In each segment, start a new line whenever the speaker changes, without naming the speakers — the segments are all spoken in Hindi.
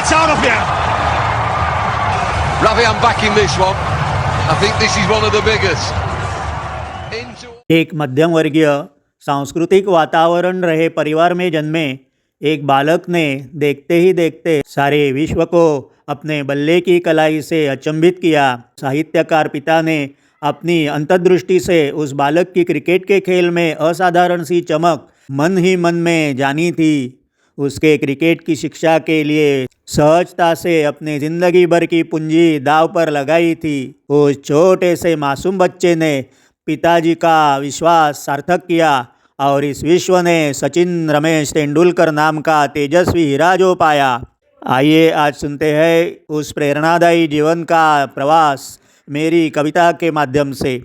gets out of here.
Ravi, I'm backing this one. I think this is one of the biggest.
एक मध्यम वर्गीय सांस्कृतिक वातावरण रहे परिवार में जन्मे एक बालक ने देखते ही देखते सारे विश्व को अपने बल्ले की कलाई से अचंभित किया। साहित्यकार पिता ने अपनी अंतर्दृष्टि से उस बालक की क्रिकेट के खेल में असाधारण सी चमक मन ही मन में जानी थी। उसके क्रिकेट की शिक्षा के लिए सहजता से अपनी ज़िंदगी भर की पूंजी दांव पर लगाई थी। उस छोटे से मासूम बच्चे ने पिताजी का विश्वास सार्थक किया और इस विश्व ने सचिन रमेश तेंदुलकर नाम का तेजस्वी हीरा जो पाया। आइए आज सुनते हैं उस प्रेरणादायी जीवन का प्रवास मेरी कविता के माध्यम से।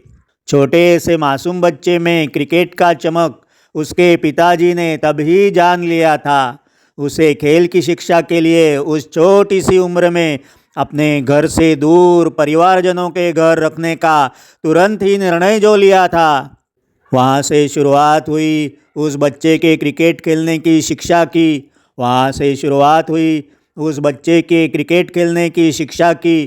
छोटे से मासूम बच्चे में क्रिकेट का चमक उसके पिताजी ने तभी जान लिया था। उसे खेल की शिक्षा के लिए उस छोटी सी उम्र में अपने घर से दूर परिवारजनों के घर रखने का तुरंत ही निर्णय जो लिया था। वहाँ से शुरुआत हुई उस बच्चे के क्रिकेट खेलने की शिक्षा की। वहाँ से शुरुआत हुई उस बच्चे के क्रिकेट खेलने की शिक्षा की।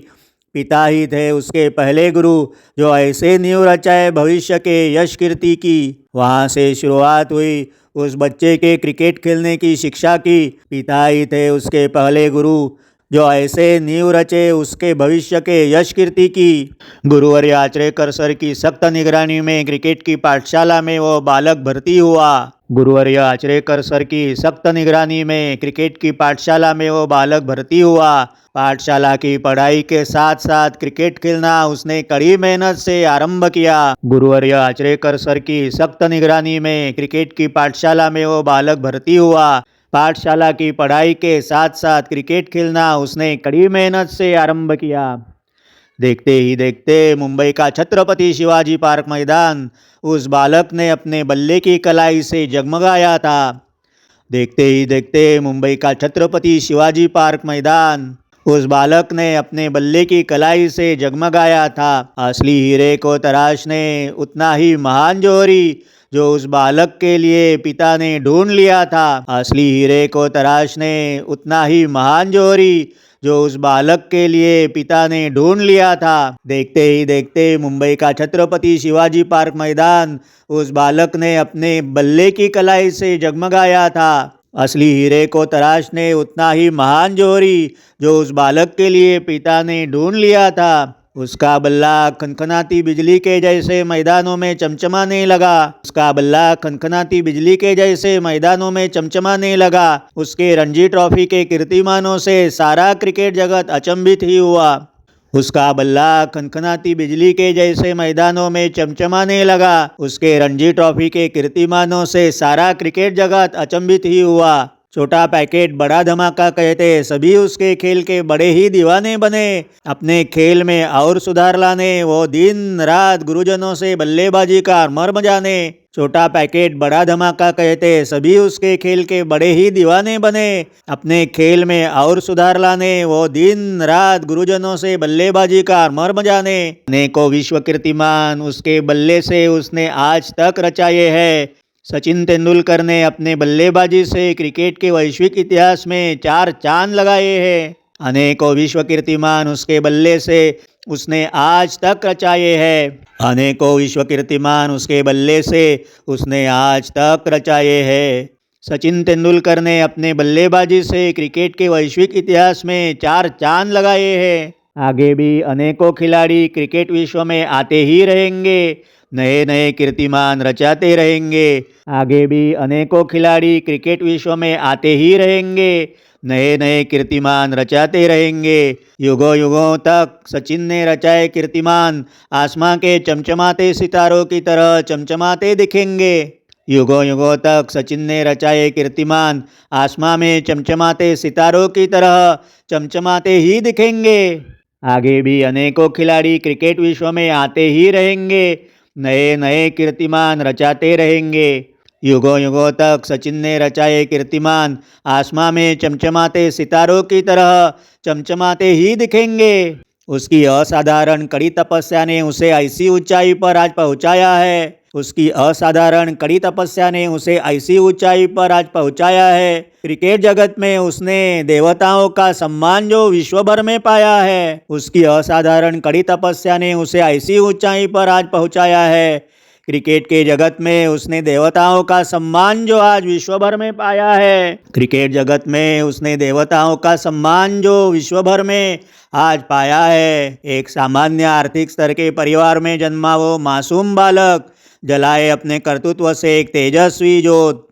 पिता ही थे उसके पहले गुरु जो ऐसे नींव रचाए भविष्य के यश कीर्ति की। वहाँ से शुरुआत हुई उस बच्चे के क्रिकेट खेलने की शिक्षा की। पिता ही थे उसके पहले गुरु जो ऐसे नींव रचे उसके भविष्य के यश कीर्ति की। गुरुवर्य आचरेकर सर की सख्त निगरानी में क्रिकेट की पाठशाला में वो बालक भर्ती हुआ। गुरुवर्य आचरेकर सर की सख्त निगरानी में क्रिकेट की पाठशाला में वो बालक भर्ती हुआ। पाठशाला की पढ़ाई के साथ साथ क्रिकेट खेलना उसने कड़ी मेहनत से आरंभ किया। गुरुवर्य आचरेकर सर की सख्त निगरानी में क्रिकेट की पाठशाला में वो बालक भर्ती हुआ। पाठशाला की पढ़ाई के साथ साथ क्रिकेट खेलना उसने कड़ी मेहनत से आरंभ किया। देखते ही देखते मुंबई का छत्रपति शिवाजी पार्क मैदान उस बालक ने अपने बल्ले की कलाई से जगमगाया था। देखते ही देखते मुंबई का छत्रपति शिवाजी पार्क मैदान उस बालक ने अपने बल्ले की कलाई से जगमगाया था। असली हीरे को तराशने उतना ही महान जौहरी जो उस बालक के लिए पिता ने ढूंढ लिया था। असली हीरे को तराशने उतना ही महान जौहरी जो उस बालक के लिए पिता ने ढूंढ लिया था। देखते ही देखते मुंबई का छत्रपति शिवाजी पार्क मैदान उस बालक ने अपने बल्ले की कलाई से जगमगाया था। असली हीरे को तराशने उतना ही महान जौहरी जो उस बालक के लिए पिता ने ढूंढ लिया था। उसका बल्ला खनखनाती बिजली के जैसे मैदानों में चमचमाने लगा। उसका बल्ला खनखनाती बिजली के जैसे मैदानों में चमचमाने लगा। उसके रणजी ट्रॉफी के कीर्तिमानों से सारा क्रिकेट जगत अचंभित ही हुआ। उसका बल्ला खनखनाती बिजली के जैसे मैदानों में चमचमाने लगा। उसके रणजी ट्रॉफी के कीर्तिमानों से सारा क्रिकेट जगत अचंभित ही हुआ। छोटा पैकेट बड़ा धमाका कहते सभी उसके खेल के बड़े ही दीवाने बने। अपने खेल में और सुधार लाने वो दिन रात गुरुजनों से बल्लेबाजी का मर्म जाने। छोटा पैकेट बड़ा धमाका कहते सभी उसके खेल के बड़े ही दीवाने बने। अपने खेल में और सुधार लाने वो दिन रात गुरुजनों से बल्लेबाजी का मर्म जाने। अनेकों विश्व कीर्तिमान उसके बल्ले से उसने आज तक रचाए हैं। सचिन तेंदुलकर ने अपने बल्लेबाजी से क्रिकेट के वैश्विक इतिहास में 4 चांद लगाए हैं। अनेकों विश्व कीर्तिमान उसके बल्ले से उसने आज तक रचाए हैं। अनेकों विश्व कीर्तिमान उसके बल्ले से उसने आज तक रचाए हैं। सचिन तेंदुलकर ने अपने बल्लेबाजी से क्रिकेट के वैश्विक इतिहास में 4 चांद लगाए हैं। आगे भी अनेकों खिलाड़ी क्रिकेट विश्व में आते ही रहेंगे, नए नए कीर्तिमान रचाते रहेंगे। आगे भी अनेकों खिलाड़ी क्रिकेट विश्व में आते ही रहेंगे, नए नए कीर्तिमान रचाते रहेंगे। युगों युगों तक सचिन ने रचाए कीर्तिमान आसमां के चमचमाते सितारों की तरह चमचमाते दिखेंगे। युगों युगों तक सचिन ने रचाए कीर्तिमान आसमां में चमचमाते सितारों की तरह चमचमाते ही दिखेंगे। आगे भी अनेकों खिलाड़ी क्रिकेट विश्व में आते ही रहेंगे, नए नए कीर्तिमान रचाते रहेंगे। युगों युगों तक सचिन ने रचाए कीर्तिमान आसमां में चमचमाते सितारों की तरह चमचमाते ही दिखेंगे। उसकी असाधारण कड़ी तपस्या ने उसे ऐसी ऊंचाई पर आज पहुंचाया है उसकी असाधारण कड़ी तपस्या ने उसे ऐसी ऊंचाई पर आज पहुंचाया है। क्रिकेट जगत में उसने देवताओं का सम्मान जो विश्व भर में पाया है। उसकी असाधारण कड़ी तपस्या ने उसे ऐसी ऊंचाई पर आज पहुंचाया है। क्रिकेट के जगत में उसने देवताओं का सम्मान जो आज विश्व भर में पाया है। क्रिकेट जगत में उसने देवताओं का सम्मान जो विश्व भर में आज पाया है। एक सामान्य आर्थिक स्तर के परिवार में जन्मा वो मासूम बालक जलाए अपने कर्तृत्व से एक तेजस्वी ज्योत।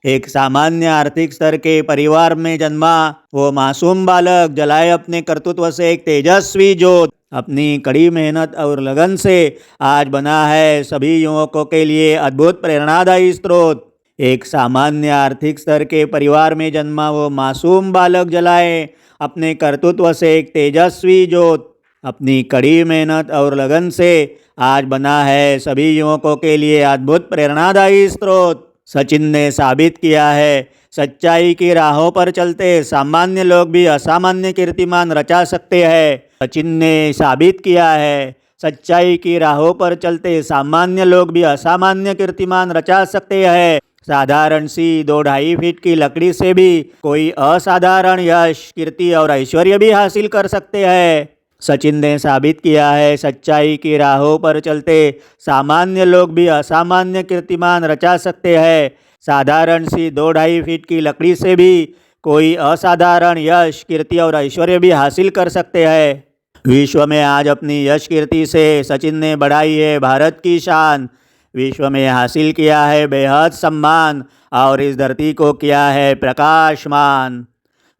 एक सामान्य आर्थिक स्तर के परिवार में जन्मा वो मासूम बालक जलाए अपने कर्तृत्व से एक तेजस्वी ज्योत। अपनी कड़ी मेहनत और लगन से आज बना है सभी युवकों के लिए अद्भुत प्रेरणादायी स्रोत। एक सामान्य आर्थिक स्तर के परिवार में जन्मा वो मासूम बालक जलाए अपने कर्तृत्व से एक तेजस्वी ज्योत। अपनी कड़ी मेहनत और लगन से आज बना है सभी युवकों के लिए अद्भुत प्रेरणादायी स्रोत। सचिन ने साबित किया है सच्चाई की राहों पर चलते सामान्य लोग भी असामान्य कीर्तिमान रचा सकते हैं। सचिन ने साबित किया है सच्चाई की राहों पर चलते सामान्य लोग भी असामान्य कीर्तिमान रचा सकते हैं। साधारण सी 2-2.5 फीट की लकड़ी से भी कोई असाधारण यश, कीर्ति और ऐश्वर्य भी हासिल कर सकते हैं। सचिन ने साबित किया है सच्चाई की राहों पर चलते सामान्य लोग भी असामान्य कीर्तिमान रचा सकते हैं। साधारण सी 2-2.5 फीट की लकड़ी से भी कोई असाधारण यश, कीर्ति और ऐश्वर्य भी हासिल कर सकते हैं। विश्व में आज अपनी यश कीर्ति से सचिन ने बढ़ाई है भारत की शान। विश्व में हासिल किया है बेहद सम्मान और इस धरती को किया है प्रकाशमान।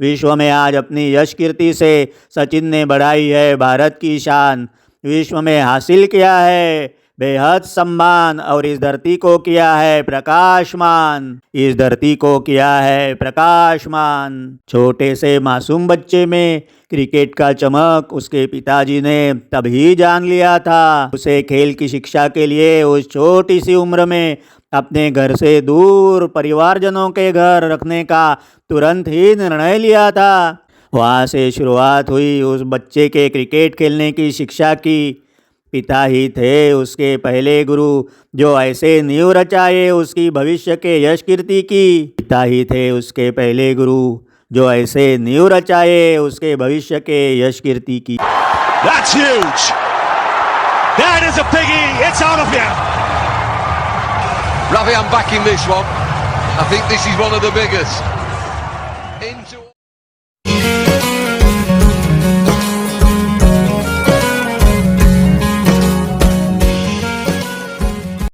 विश्व में आज अपनी यश कीर्ति से सचिन ने बढ़ाई है भारत की शान। विश्व में हासिल किया है बेहद सम्मान और इस धरती को किया है प्रकाशमान। इस धरती को किया है प्रकाशमान। छोटे से मासूम बच्चे में क्रिकेट का चमक उसके पिताजी ने तभी जान लिया था। उसे खेल की शिक्षा के लिए उस छोटी सी उम्र में अपने घर से दूर परिवारजनों के घर रखने का तुरंत ही निर्णय लिया था। वहाँ से शुरुआत हुई उस बच्चे के क्रिकेट खेलने की शिक्षा की। पिता ही थे उसके पहले गुरु जो ऐसे नींव रचाए उसकी भविष्य के यश कीर्ति की। पिता ही थे उसके पहले गुरु जो ऐसे नींव रचाए उसके भविष्य के यश कीर्ति की।
That's huge. That is a biggie. It's out of here.
Ravi, I'm backing this one. I think this is one of the biggest.